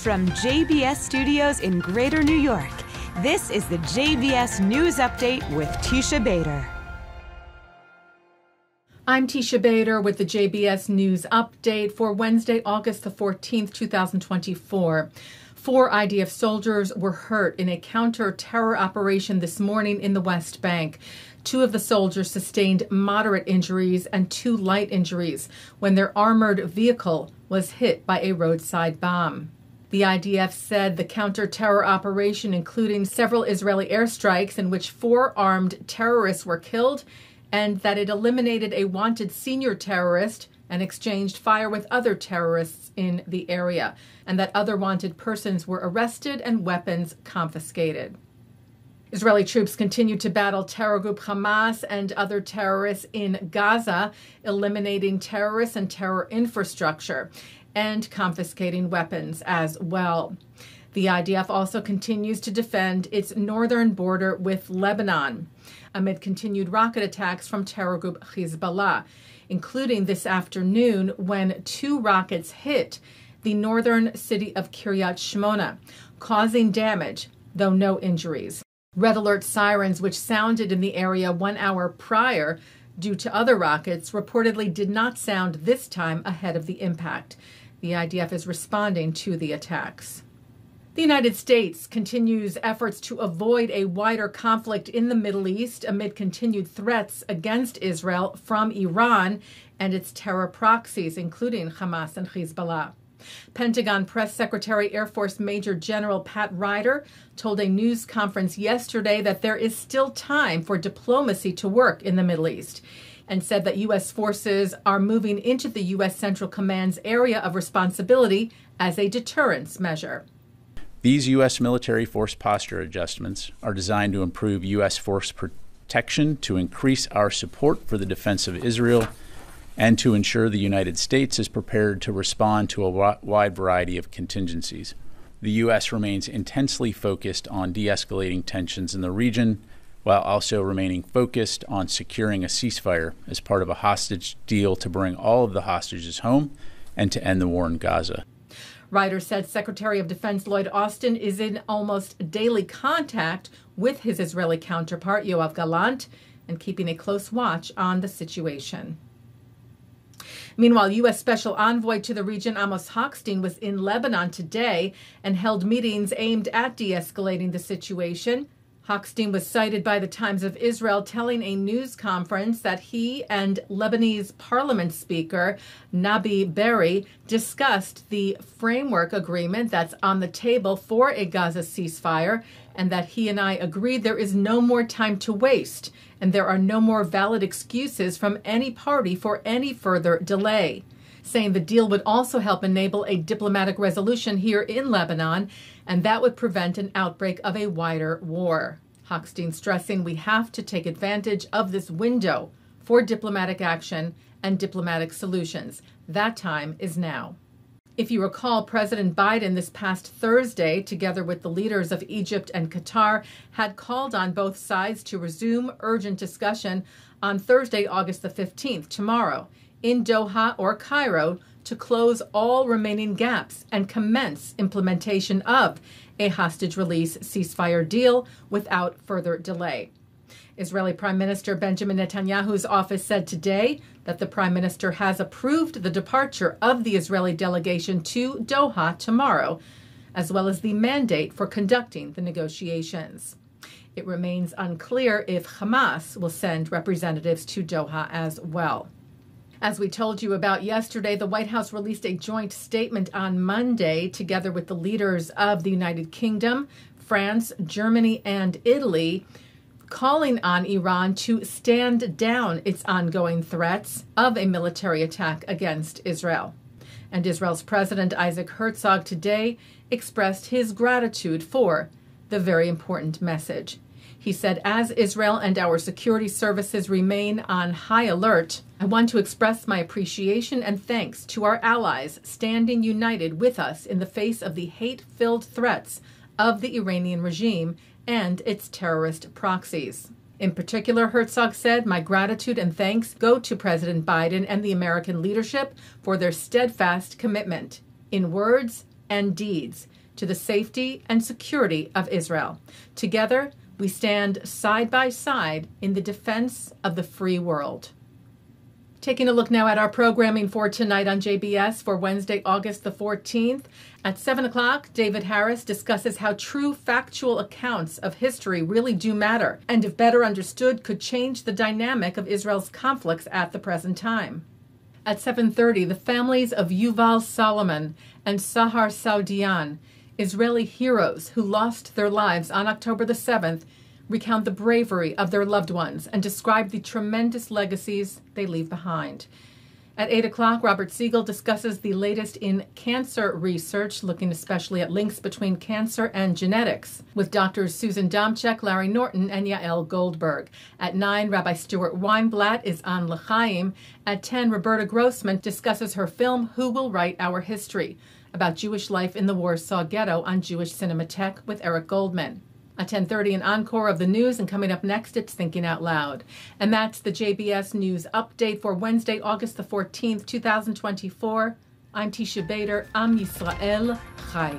From JBS Studios in Greater New York, this is the JBS News Update with Teisha Bader. I'm Teisha Bader with the JBS News Update for Wednesday, August the 14th, 2024. 4 IDF soldiers were hurt in a counter-terror operation this morning in the West Bank. 2 of the soldiers sustained moderate injuries and 2 light injuries when their armored vehicle was hit by a roadside bomb. The IDF said the counter-terror operation, including several Israeli airstrikes in which 4 armed terrorists were killed, and that it eliminated a wanted senior terrorist and exchanged fire with other terrorists in the area, and that other wanted persons were arrested and weapons confiscated. Israeli troops continue to battle terror group Hamas and other terrorists in Gaza, eliminating terrorists and terror infrastructure and confiscating weapons as well. The IDF also continues to defend its northern border with Lebanon amid continued rocket attacks from terror group Hezbollah, including this afternoon when 2 rockets hit the northern city of Kiryat Shmona, causing damage, though no injuries. Red alert sirens, which sounded in the area 1 hour prior due to other rockets, reportedly did not sound this time ahead of the impact. The IDF is responding to the attacks. The United States continues efforts to avoid a wider conflict in the Middle East amid continued threats against Israel from Iran and its terror proxies, including Hamas and Hezbollah. Pentagon Press Secretary Air Force Major General Pat Ryder told a news conference yesterday that there is still time for diplomacy to work in the Middle East, and said that U.S. forces are moving into the U.S. Central Command's area of responsibility as a deterrence measure. These U.S. military force posture adjustments are designed to improve U.S. force protection, to increase our support for the defense of Israel, and to ensure the United States is prepared to respond to a wide variety of contingencies. The U.S. remains intensely focused on de-escalating tensions in the region, while also remaining focused on securing a ceasefire as part of a hostage deal to bring all of the hostages home and to end the war in Gaza. Ryder said Secretary of Defense Lloyd Austin is in almost daily contact with his Israeli counterpart, Yoav Gallant, and keeping a close watch on the situation. Meanwhile, U.S. Special Envoy to the region Amos Hochstein was in Lebanon today and held meetings aimed at de-escalating the situation. Hochstein was cited by the Times of Israel telling a news conference that he and Lebanese Parliament Speaker Nabi Berri discussed the framework agreement that's on the table for a Gaza ceasefire, and that he and I agreed there is no more time to waste and there are no more valid excuses from any party for any further delay, saying the deal would also help enable a diplomatic resolution here in Lebanon, and that would prevent an outbreak of a wider war. Hochstein stressing we have to take advantage of this window for diplomatic action and diplomatic solutions. That time is now. If you recall, President Biden this past Thursday, together with the leaders of Egypt and Qatar, had called on both sides to resume urgent discussion on Thursday, August the 15th, tomorrow, in Doha or Cairo, to close all remaining gaps and commence implementation of a hostage release ceasefire deal without further delay. Israeli Prime Minister Benjamin Netanyahu's office said today that the Prime Minister has approved the departure of the Israeli delegation to Doha tomorrow, as well as the mandate for conducting the negotiations. It remains unclear if Hamas will send representatives to Doha as well. As we told you about yesterday, the White House released a joint statement on Monday, together with the leaders of the United Kingdom, France, Germany, and Italy, calling on Iran to stand down its ongoing threats of a military attack against Israel. And Israel's President Isaac Herzog today expressed his gratitude for the very important message. He said, as Israel and our security services remain on high alert, I want to express my appreciation and thanks to our allies standing united with us in the face of the hate-filled threats of the Iranian regime and its terrorist proxies. In particular, Herzog said, my gratitude and thanks go to President Biden and the American leadership for their steadfast commitment, in words and deeds to the safety and security of Israel. Together, we stand side by side in the defense of the free world. Taking a look now at our programming for tonight on JBS for Wednesday, August the 14th. At 7 o'clock, David Harris discusses how true factual accounts of history really do matter, and if better understood, could change the dynamic of Israel's conflicts at the present time. At 7:30, the families of Yuval Solomon and Sahar Saudiyan, Israeli heroes who lost their lives on October the 7th, recount the bravery of their loved ones and describe the tremendous legacies they leave behind. At 8 o'clock, Robert Siegel discusses the latest in cancer research, looking especially at links between cancer and genetics, with Doctors Susan Domcheck, Larry Norton, and Yael Goldberg. At 9, Rabbi Stuart Weinblatt is on L'chaim. At 10, Roberta Grossman discusses her film, Who Will Write Our History?, about Jewish life in the Warsaw Ghetto on Jewish Cinematheque with Eric Goldman. At 10:30, an encore of the news, and coming up next, it's Thinking Out Loud. And that's the JBS News Update for Wednesday, August the 14th, 2024. I'm Teisha Bader. Am Yisrael Chai.